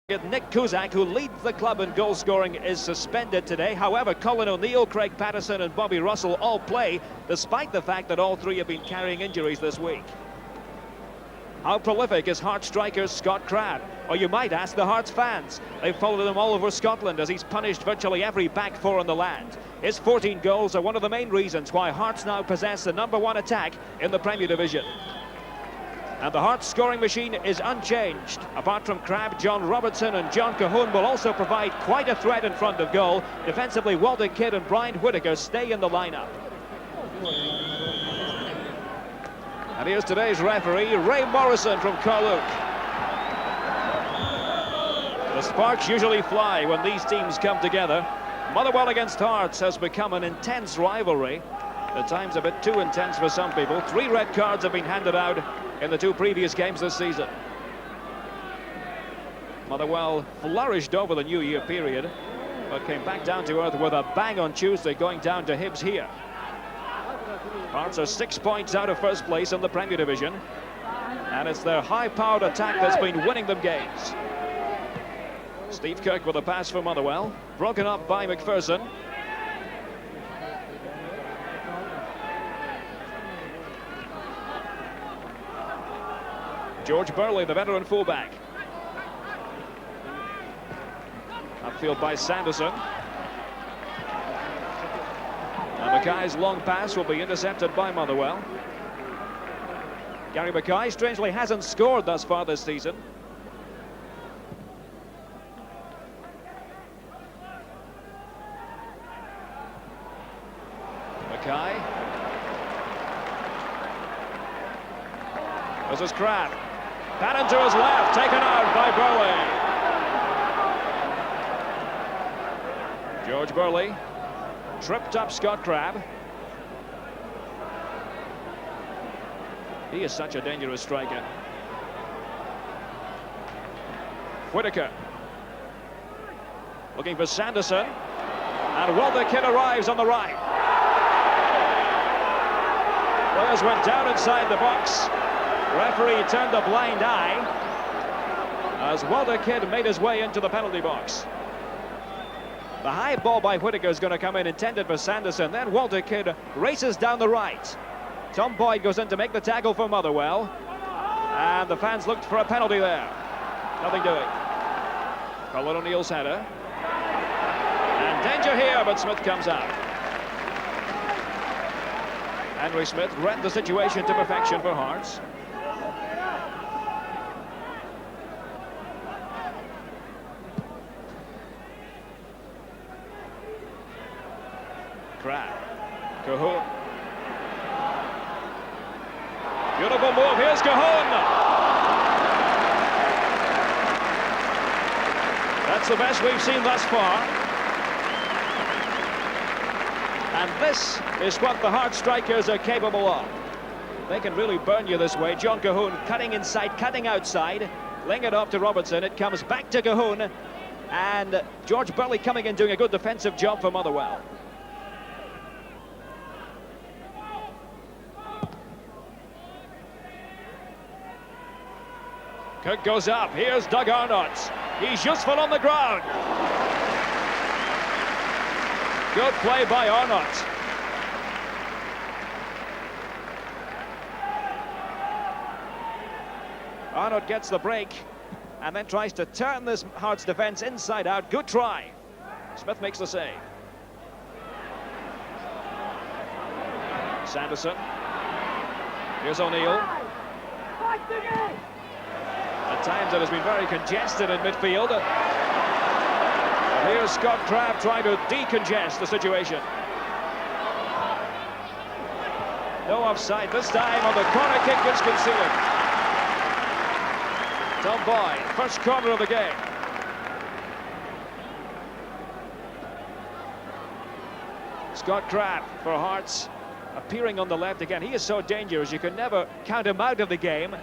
Nick Cusack, who leads the club in goal scoring, is suspended today. However, Colin O'Neill, Craig Patterson and Bobby Russell all play, despite the fact that all three have been carrying injuries this week. How prolific is Hearts striker Scott Crabb? Or you might ask the Hearts fans. They've followed him all over Scotland as he's punished virtually every back four on the land. His 14 goals are one of the main reasons why Hearts now possess the #1 attack in the Premier Division. And the Hearts scoring machine is unchanged. Apart from Crabb, John Robertson and John Cahoon will also provide quite a threat in front of goal. Defensively, Walter Kidd and Brian Whittaker stay in the lineup. And here's today's referee, Ray Morrison from Carluke. The sparks usually fly when these teams come together. Motherwell against Hearts has become an intense rivalry. At times a bit too intense for some people. 3 red cards have been handed out in the 2 previous games this season. Motherwell flourished over the New Year period, but came back down to earth with a bang on Tuesday, going down to Hibs here. Hearts are 6 points out of first place in the Premier Division, and it's their high-powered attack that's been winning them games. Steve Kirk with a pass for Motherwell, broken up by McPherson. George Burley, the veteran fullback. Upfield by Sanderson. And Mackay's long pass will be intercepted by Motherwell. Gary Mackay strangely hasn't scored thus far this season. Mackay. This is Crabb. Patton to his left, taken out by Burley. George Burley tripped up Scott Crabb. He is such a dangerous striker. Whittaker looking for Sanderson, and Walter Kidd arrives on the right. Players went down inside the box. Referee turned a blind eye as Walter Kidd made his way into the penalty box. The high ball by Whittaker is going to come in, intended for Sanderson. Then Walter Kidd races down the right. Tom Boyd goes in to make the tackle for Motherwell, and the fans looked for a penalty there. Nothing doing. Colin O'Neill's header, and danger here, but Smith comes out. Henry Smith read the situation to perfection for Hearts. Crabb, Cahoon. Beautiful move, here's Cahoon. That's the best we've seen thus far. And this is what the Hearts strikers are capable of. They can really burn you this way. John Cahoon cutting inside, cutting outside, laying it off to Robertson. It comes back to Cahoon, and George Burley coming in doing a good defensive job for Motherwell. Cook goes up. Here's Doug Arnott. He's useful on the ground. Good play by Arnott. Arnott gets the break and then tries to turn this Hearts defense inside out. Good try. Smith makes the save. Sanderson. Here's O'Neill. At times it has been very congested in midfield. Here's Scott Crabb trying to decongest the situation. No offside this time on the corner kick, which conceded. Tom Boyd, first corner of the game. Scott Crabb for Hearts, appearing on the left again. He is so dangerous, you can never count him out of the game.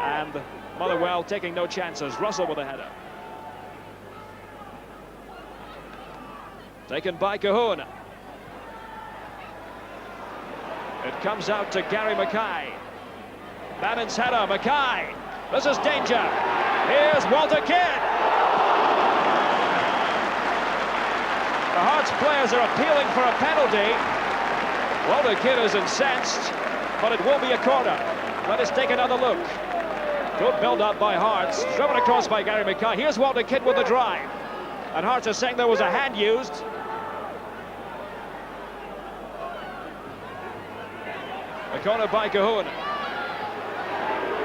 And Motherwell taking no chances. Russell with a header. Taken by Cahoon. It comes out to Gary Mackay. Bannon's header, Mackay. This is danger. Here's Walter Kidd. The Hearts players are appealing for a penalty. Well, the kid is incensed, but it will be a corner. Let us take another look. Good build-up by Hearts, driven across by Gary Mackay. Here's Walter Kidd with the drive. And Hearts are saying there was a hand used. The corner by Cahoon.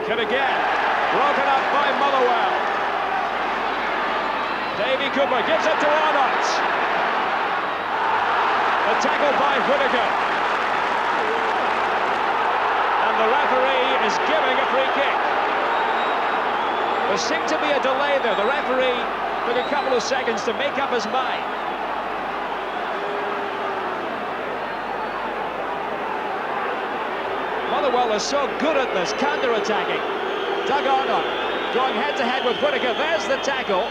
Kidd again, broken up by Motherwell. Davy Cooper gives it to Arnott. The tackle by Whittaker. And the referee is giving a free kick. There seemed to be a delay there. The referee took a couple of seconds to make up his mind. Motherwell is so good at this, counter-attacking. Doug Arnott going head-to-head with Whittaker. There's the tackle.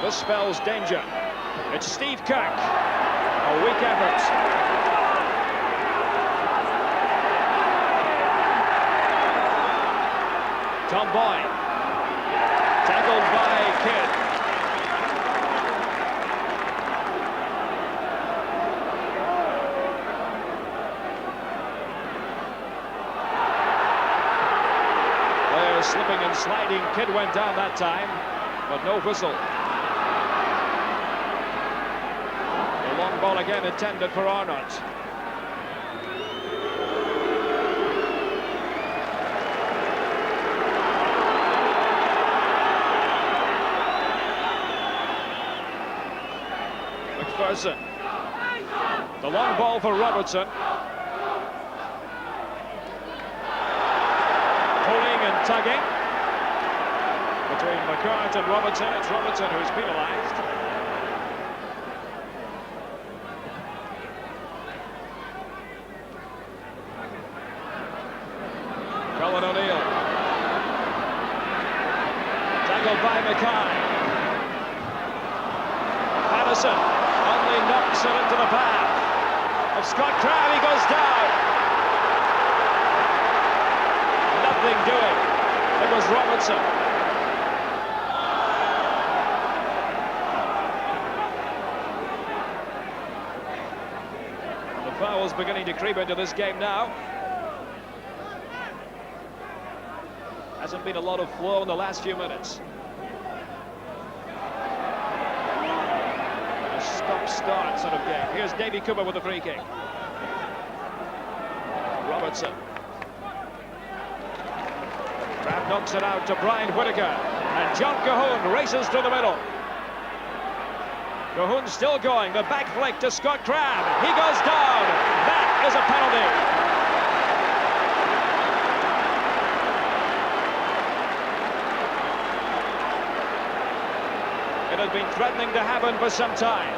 This spells danger. It's Steve Kirk. A weak effort. Tom Boyd. Tackled by Kidd. They're slipping and sliding. Kidd went down that time, but no whistle. The long ball again intended for Arnott. McPherson. The long ball for Robertson. Pulling and tugging between McCart and Robertson. It's Robertson who's penalised. Colin O'Neill. Tackled by Mackay. Patterson only knocks it into the path of Scott Crabbe. He goes down. Nothing doing. It was Robertson. The foul's beginning to creep into this game now. Hasn't been a lot of flow in the last few minutes. Stop-start sort of game. Here's Davy Cooper with the free kick. Robertson. Crabbe knocks it out to Brian Whittaker. And John Cahoon races through the middle. Cahoon still going. The back flick to Scott Crabbe. He goes down. That is a penalty. It had been threatening to happen for some time.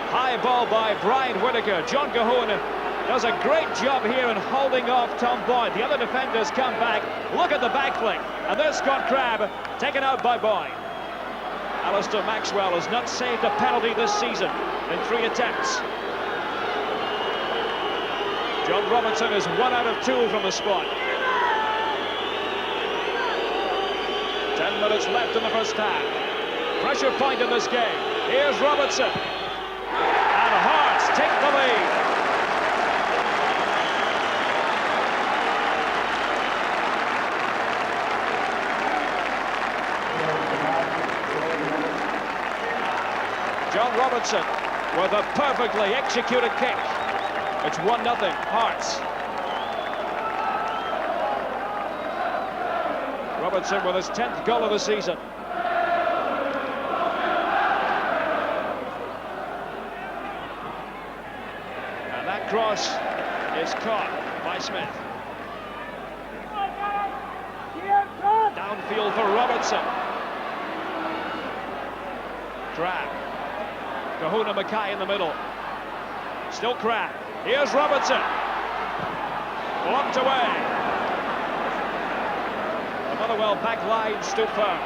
High ball by Brian Whittaker. John Cahoon does a great job here in holding off Tom Boyd. The other defenders come back. Look at the back flick. And there's Scott Crabbe taken out by Boyd. Alistair Maxwell has not saved a penalty this season in 3 attempts. John Robertson is 1 out of 2 from the spot. 10 minutes left in the first half. Pressure point in this game. Here's Robertson. And Hearts take the lead. John Robertson with a perfectly executed kick. It's 1-0 Hearts. Robertson with his 10th goal of the season. And that cross is caught by Smith. Downfield for Robertson. Crabbe. Cahoon and Mackay in the middle. Still Crabbe. Here's Robertson. Blocked away. Motherwell back line stood firm.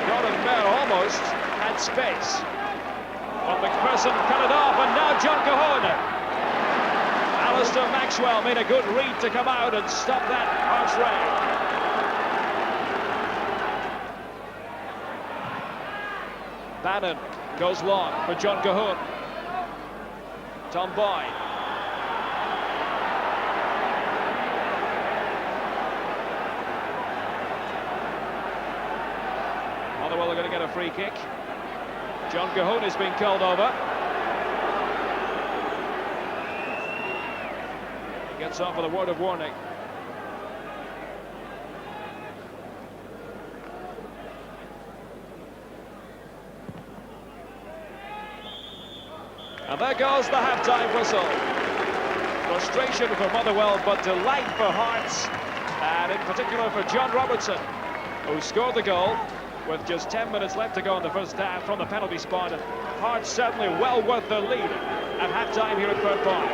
Gordon Bear almost had space. But McPherson cut it off, and now John Cahoon. Alistair Maxwell. Maxwell made a good read to come out and stop that arch ray. Bannon goes long for John Cahoon. Tom Boyd. Motherwell are going to get a free kick. John Cahoon is being called over. He gets off with a word of warning. And there goes the half-time whistle. Frustration for Motherwell, but delight for Hearts, and in particular for John Robertson, who scored the goal with just 10 minutes left to go in the first half from the penalty spot. And Hearts certainly well worth the lead at half-time here at Fir Park.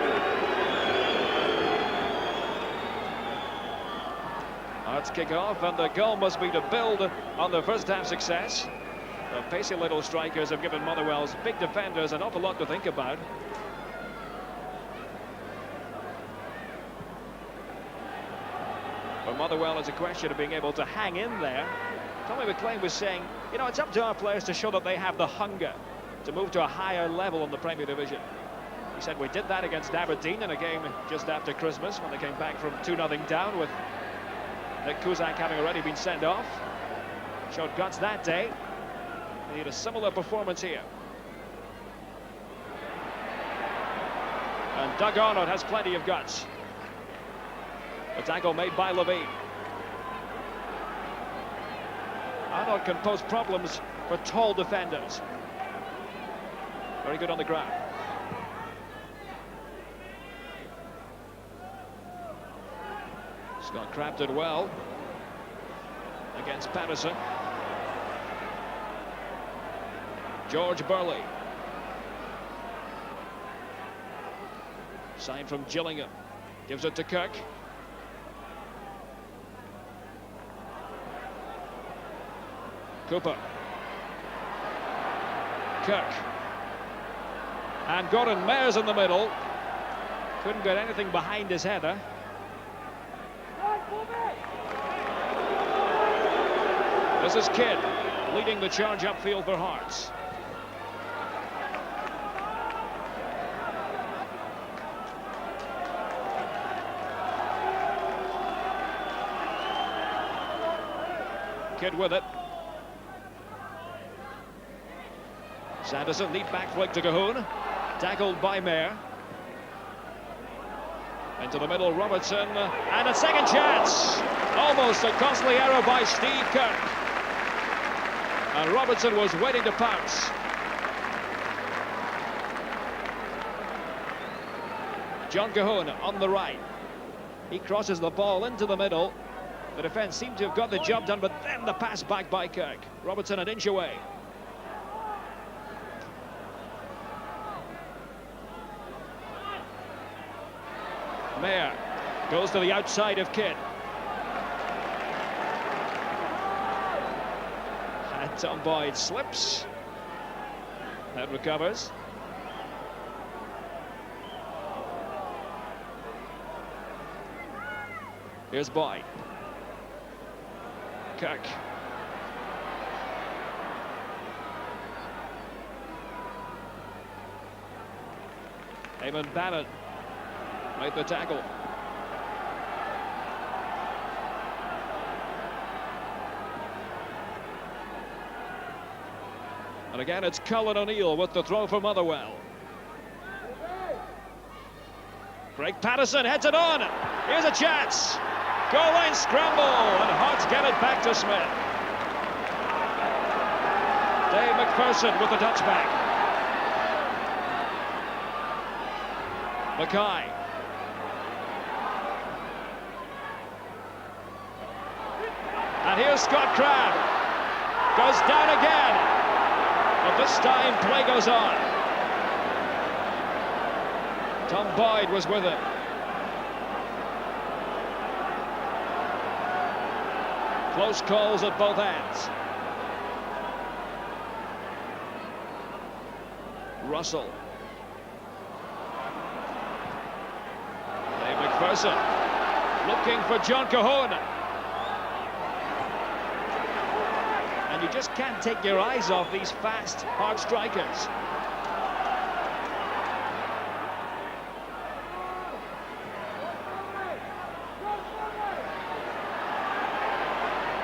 Hearts kick off, and the goal must be to build on the first half success. The pacey little strikers have given Motherwell's big defenders an awful lot to think about. For Motherwell, it's a question of being able to hang in there. Tommy McLean was saying, you know, it's up to our players to show that they have the hunger to move to a higher level in the Premier Division. He said we did that against Aberdeen in a game just after Christmas when they came back from 2-0 down, with Nick Cusack having already been sent off. Showed guts that day. They need a similar performance here. And Doug Arnott has plenty of guts. The tackle made by Levine. Arnott can pose problems for tall defenders. Very good on the ground. Scott Crabb did well against Patterson. George Burley. Sign from Gillingham. Gives it to Kirk. Cooper. Kirk. And Gordon Mayers in the middle. Couldn't get anything behind his header. This is Kidd leading the charge upfield for Hearts. Kidd with it. Sanderson, neat back flick to Cahoon. Tackled by Mayer. Into the middle, Robertson. And a second chance. Almost a costly error by Steve Kirk. And Robertson was waiting to pounce. John Cahoon on the right. He crosses the ball into the middle. The defence seemed to have got the job done, but then the pass back by Kirk. Robertson an inch away. Mayer goes to the outside of Kidd. And Tom Boyd slips. And recovers. Here's Boyd. Kirk. Eamon Bannon made the tackle. And again, it's Colin O'Neill with the throw for Motherwell. Craig Patterson heads it on. Here's a chance. Goal line scramble, and Hearts get it back to Smith. Dave McPherson with the touchback. Mackay. And here's Scott Crabb. Goes down again. But this time, play goes on. Tom Boyd was with him. Close calls at both ends. Russell. Dave McPherson looking for John Cahoon. And you just can't take your eyes off these fast, hard strikers.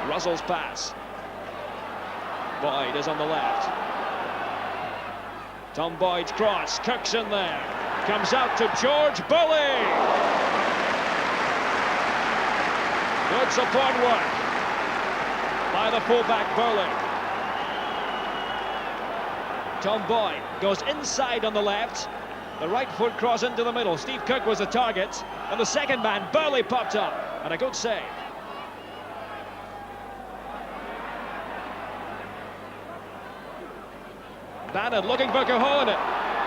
Russell's pass. Boyd is on the left. Tom Boyd's cross. Kirk's in there. Comes out to George Burley. Good support work by the fullback Burley. Tom Boyd goes inside on the left. The right foot cross into the middle. Steve Kirk was the target. And the second man, Burley, popped up. And a good save. Bannon looking for Cahoon.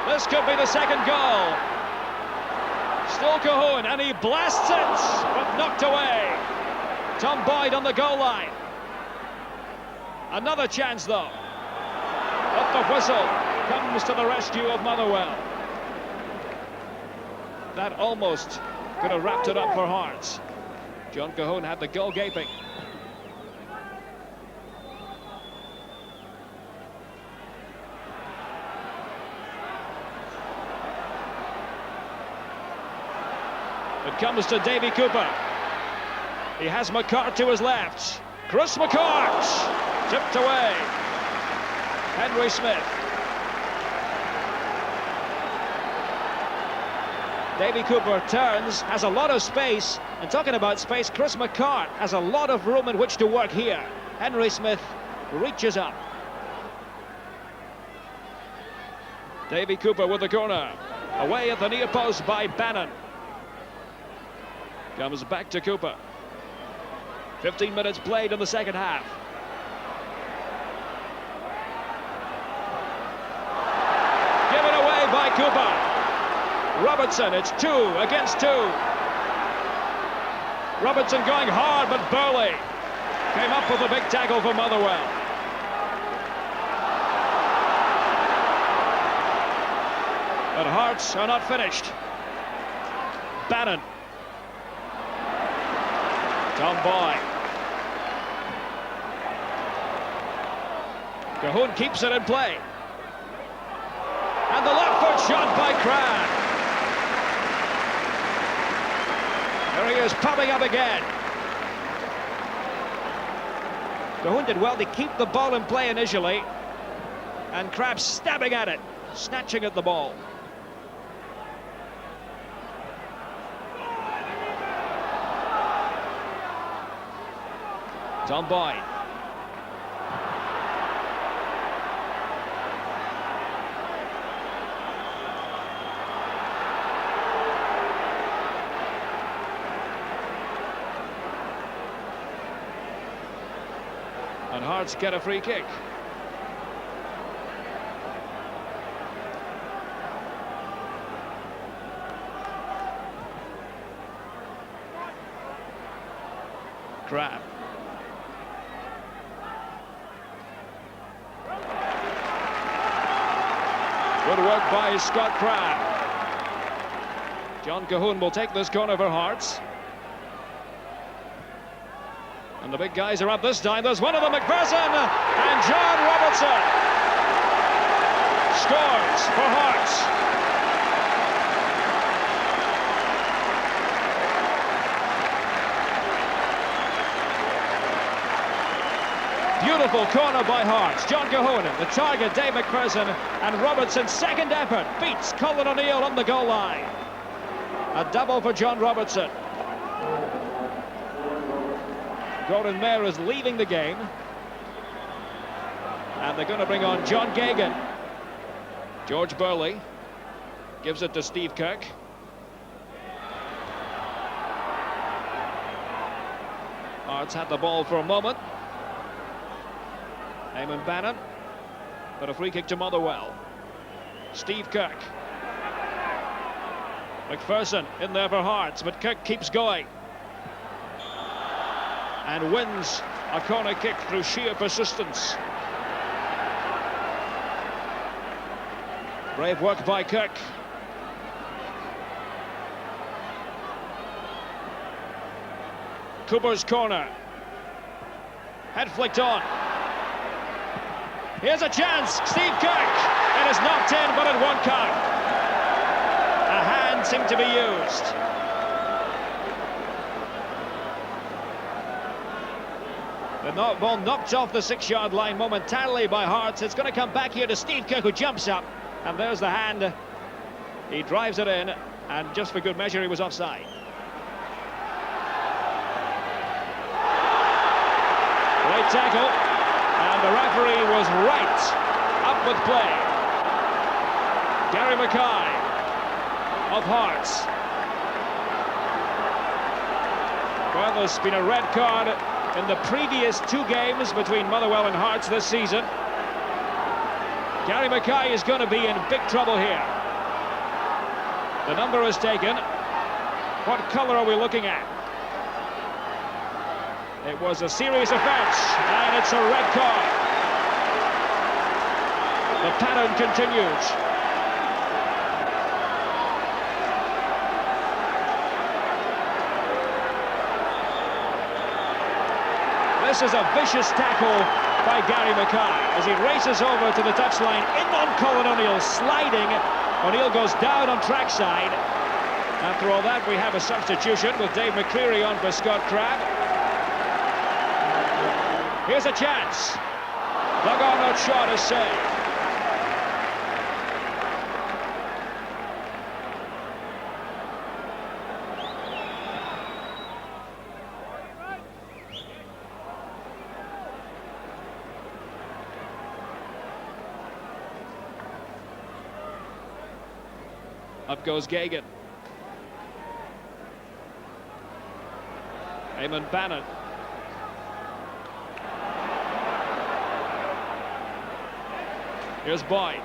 This could be the second goal. Still Cahoon, and he blasts it, but knocked away. Tom Boyd on the goal line. Another chance, though. But the whistle comes to the rescue of Motherwell. That almost could have wrapped it up for Hearts. John Cahoon had the goal gaping. It comes to Davy Cooper. He has McCart to his left. Chris McCart tipped away. Henry Smith. Davy Cooper turns, has a lot of space. And talking about space, Chris McCart has a lot of room in which to work here. Henry Smith reaches up. Davy Cooper with the corner. Away at the near post by Bannon. Comes back to Cooper. 15 minutes played in the second half. Given away by Cooper. Robertson, it's 2 against 2. Robertson going hard, but Burley came up with a big tackle for Motherwell. But Hearts are not finished. Bannon. Tom Boyd. Cahoon keeps it in play. And the left foot shot by Cran. There he is, popping up again. Cahoon did well to keep the ball in play initially. And Crabbe stabbing at it, snatching at the ball. Tom Boyd. And Hearts get a free kick. Crabbe. Good work by Scott Crabbe. John Cahoon will take this corner for Hearts. And the big guys are up this time. There's one of them, McPherson, and John Robertson scores for Hearts. Beautiful corner by Hearts. John Cahoon, the target, Dave McPherson, and Robertson's second effort beats Colin O'Neill on the goal line. A double for John Robertson. Gordon Mayer is leaving the game. And they're going to bring on John Gagan. George Burley gives it to Steve Kirk. Hearts had the ball for a moment. Eamon Bannon, but a free kick to Motherwell. Steve Kirk. McPherson in there for Hearts, but Kirk keeps going. And wins a corner kick through sheer persistence. Brave work by Kirk. Cooper's corner. Head flicked on. Here's a chance. Steve Kirk. It is knocked in, but it won't count. A hand seemed to be used. The ball knocked off the 6-yard line momentarily by Hearts. It's going to come back here to Steve Kirk, who jumps up. And there's the hand. He drives it in, and just for good measure, he was offside. Great tackle, and the referee was right. Up with play. Gary Mackay of Hearts. Well, there's been a red card in the previous 2 games between Motherwell and Hearts this season. Gary Mackay is going to be in big trouble here. The number is taken. What colour are we looking at? It was a serious offence, and it's a red card. The pattern continues. This is a vicious tackle by Gary Mackay as he races over to the touchline. In on Colin O'Neill, sliding. O'Neill goes down on trackside. After all that, we have a substitution with Dave McCreary on for Scott Crabb. Here's a chance. Dug on that shot is saved. Up goes Gagan. Eamon Bannon. Here's Boyd.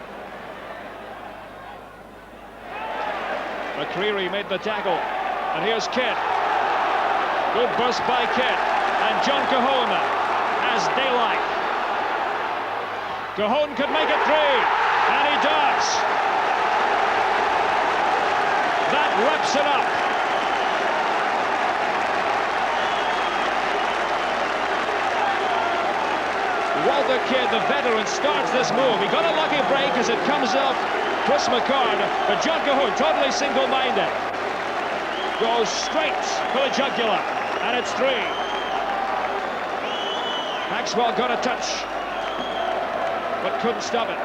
McCreary made the tackle. And here's Kidd. Good burst by Kidd. And John Cahoon has daylight. Cahoon could make it 3. And he does. That wraps it up. Walter Kidd, the veteran, starts this move. He got a lucky break as it comes off Chris McCord, but John Cahoon, totally single-minded, goes straight for the jugular, and it's 3. Maxwell got a touch, but couldn't stop it.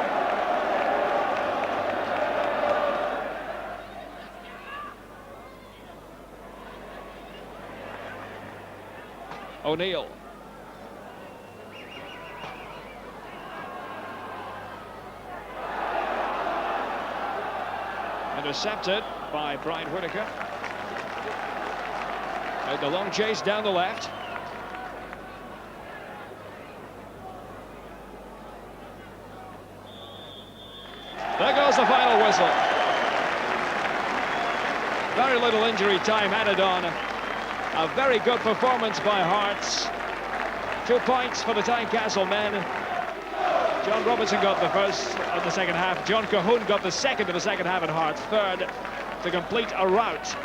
O'Neill. Intercepted by Brian Whitaker. The long chase down the left. There goes the final whistle. Very little injury time added on. A very good performance by Hearts. 2 points for the Tynecastle men. John Robinson got the first of the second half. John Cahoon got the second of the second half at Hearts. Third to complete a rout.